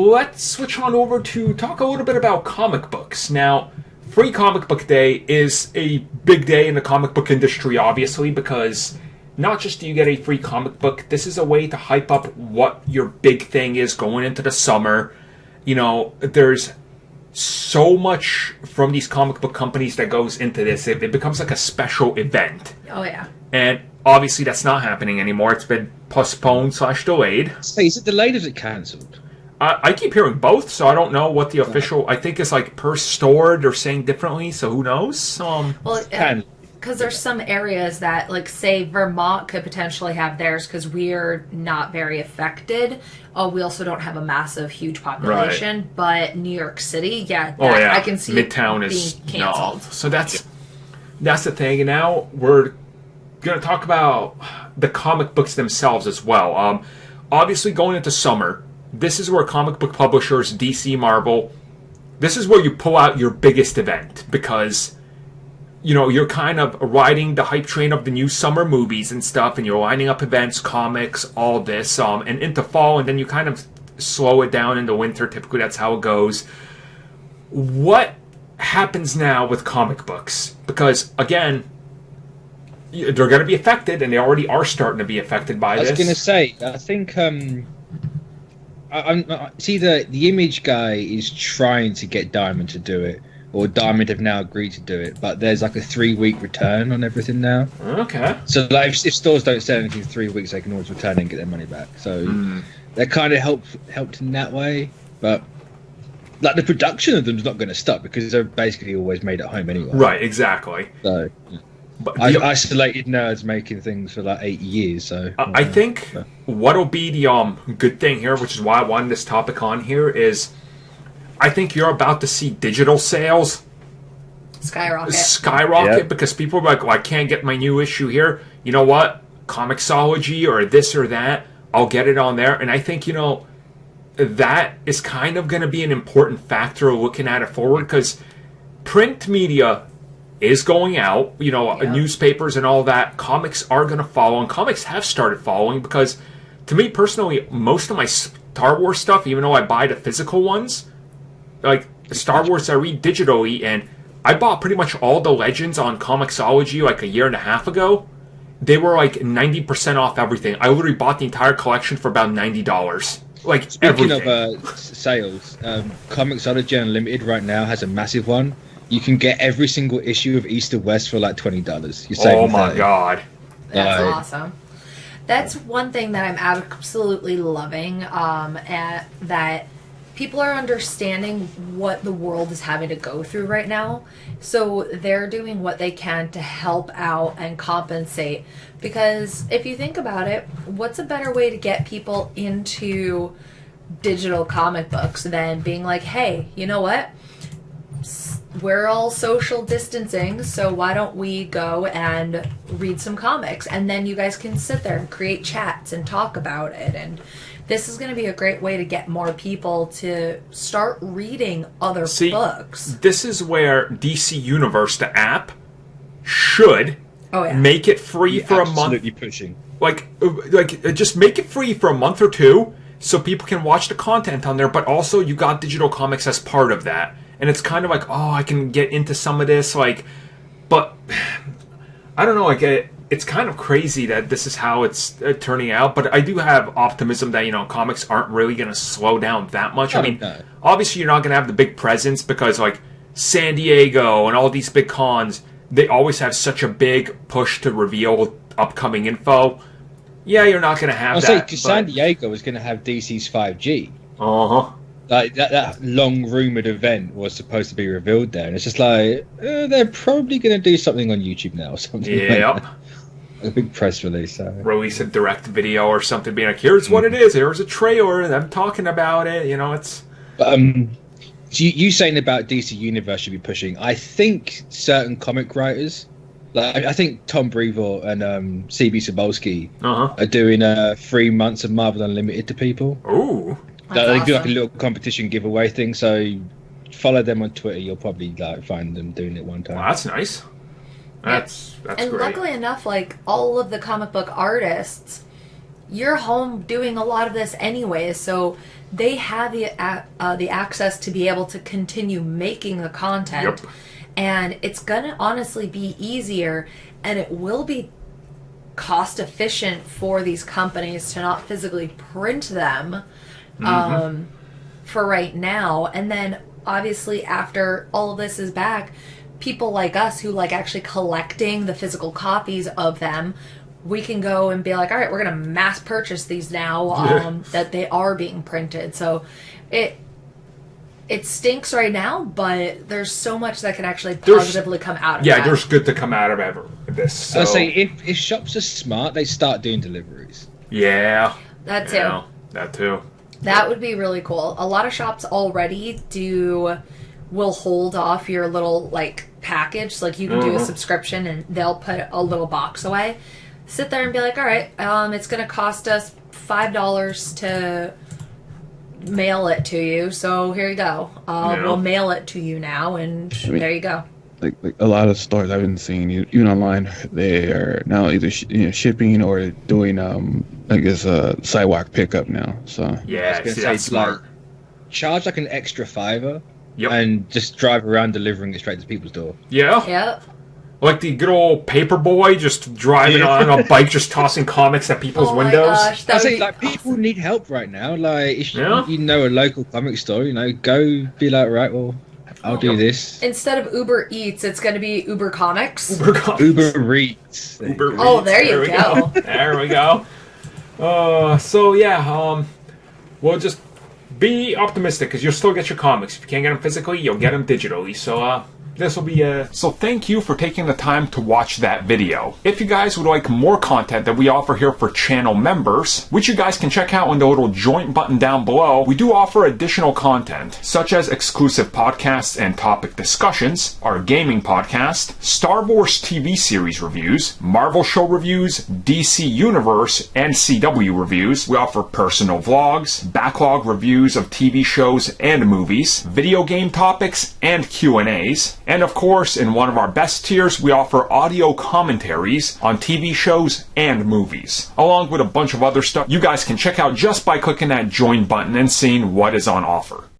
let's switch on over to talk a little bit about comic books. Now, Free Comic Book Day is a big day in the comic book industry, obviously, because not just do you get a free comic book, this is a way to hype up what your big thing is going into the summer. You know, there's so much from these comic book companies that goes into this. It becomes like a special event. Oh, yeah. And obviously that's not happening anymore. It's been postponed / delayed. So is it delayed or is it cancelled? I keep hearing both, so I don't know what the official... I think it's like per store they're saying differently, so who knows? Well, because there's some areas that, like, say, Vermont could potentially have theirs because we're not very affected. We also don't have a massive, huge population. Right. But New York City, I can see Midtown is being canceled. No. So that's the thing. And now we're going to talk about the comic books themselves as well. Obviously, going into summer, this is where comic book publishers, DC, Marvel, this is where you pull out your biggest event because... You know, you're kind of riding the hype train of the new summer movies and stuff, and you're lining up events, comics, all this, and into fall, and then you kind of slow it down into winter. Typically, that's how it goes. What happens now with comic books? Because, again, they're going to be affected, and they already are starting to be affected by this. I was going to say, I think, see, the Image guy is trying to get Diamond to do it. Or Diamond have now agreed to do it, but there's like a 3-week return on everything now. Okay. So like, if stores don't sell anything in 3 weeks, they can always return and get their money back. So that kind of helped in that way. But like the production of them is not going to stop because they're basically always made at home anyway. Right. Exactly. So but isolated nerds making things for like 8 years. So I think what'll be the good thing here, which is why I wanted this topic on here, is. I think you're about to see digital sales skyrocket because people are like, well, I can't get my new issue here. You know what? Comixology or this or that, I'll get it on there. And I think, you know, that is kind of going to be an important factor looking at it forward because print media is going out, you know, newspapers and all that. Comics are going to follow, and comics have started following because, to me personally, most of my Star Wars stuff, even though I buy the physical ones, like Star Wars I read digitally, and I bought pretty much all the Legends on Comixology like a year and a half ago. They were like 90% off everything. I literally bought the entire collection for about $90. Like Speaking everything. Of sales, Comixology Unlimited right now has a massive one. You can get every single issue of East to West for like $20. You're saving oh my god. That's awesome. That's one thing that I'm absolutely loving, that people are understanding what the world is having to go through right now. So they're doing what they can to help out and compensate. Because if you think about it, what's a better way to get people into digital comic books than being like, hey, you know what? We're all social distancing, so why don't we go and read some comics? And then you guys can sit there and create chats and talk about it. And this is going to be a great way to get more people to start reading other books. This is where DC Universe, the app, should make it free for a month. Absolutely pushing. Like, just make it free for a month or two so people can watch the content on there, but also you got digital comics as part of that. And it's kind of like, oh, I can get into some of this, like, but I don't know, like, it's kind of crazy that this is how it's turning out, but I do have optimism that, you know, comics aren't really going to slow down that much. I mean, obviously you're not going to have the big presence because, like, San Diego and all these big cons, they always have such a big push to reveal upcoming info. Yeah, you're not going to have that. Because San Diego is going to have DC's 5G. Uh-huh. Like, that long-rumoured event was supposed to be revealed there, and it's just like, they're probably going to do something on YouTube now or something like that. A big press release. Release a direct video or something, being like, here's what it is, here's a trailer, and I'm talking about it, you know, it's... You saying about DC Universe should be pushing, I think certain comic writers, like I think Tom Brevoort and CB Cebulski are doing 3 months of Marvel Unlimited to people. Ooh. They do like a little competition giveaway thing, so follow them on Twitter. You'll probably like find them doing it one time. Well, that's nice. That's and great. Luckily enough, like all of the comic book artists you're home doing a lot of this anyway, so they have the access to be able to continue making the content. Yep. And it's gonna honestly be easier, and it will be cost efficient for these companies to not physically print them for right now. And then obviously after all of this is back, people like us who like actually collecting the physical copies of them, we can go and be like, all right, we're going to mass purchase these now that they are being printed. So it stinks right now, but there's so much that can actually positively come out of that. Yeah, there's good to come out of this. So. I'll say if shops are smart, they start doing deliveries. Yeah. That too. That too. That would be really cool. A lot of shops already will hold off your little like package. Like you can do a subscription and they'll put a little box away. Sit there and be like, all right, it's going to cost us $5 to mail it to you, so here you go. We'll mail it to you now, and there you go. Like a lot of stores I've been seeing, even online, they are now either shipping or doing sidewalk pickup now. So yeah, that's smart. Charge like an extra $5 Yep. and just drive around delivering it straight to people's door. Yeah. Yep. Like the good old paperboy just driving on a bike, just tossing comics at people's windows. Gosh, I say, like, people need help right now. Like, if you know a local comic store, go be like, right, well, I'll do this. Instead of Uber Eats, it's going to be Uber Comics. Uber Eats. Oh, there you go. There we go. So yeah, we'll just be optimistic because you'll still get your comics. If you can't get them physically, you'll get them digitally. So this will be So thank you for taking the time to watch that video. If you guys would like more content that we offer here for channel members, which you guys can check out in the little join button down below, we do offer additional content, such as exclusive podcasts and topic discussions, our gaming podcast, Star Wars TV series reviews, Marvel show reviews, DC Universe and CW reviews. We offer personal vlogs, backlog reviews of TV shows and movies, video game topics, and Q&As. And of course, in one of our best tiers, we offer audio commentaries on TV shows and movies, along with a bunch of other stuff you guys can check out just by clicking that join button and seeing what is on offer.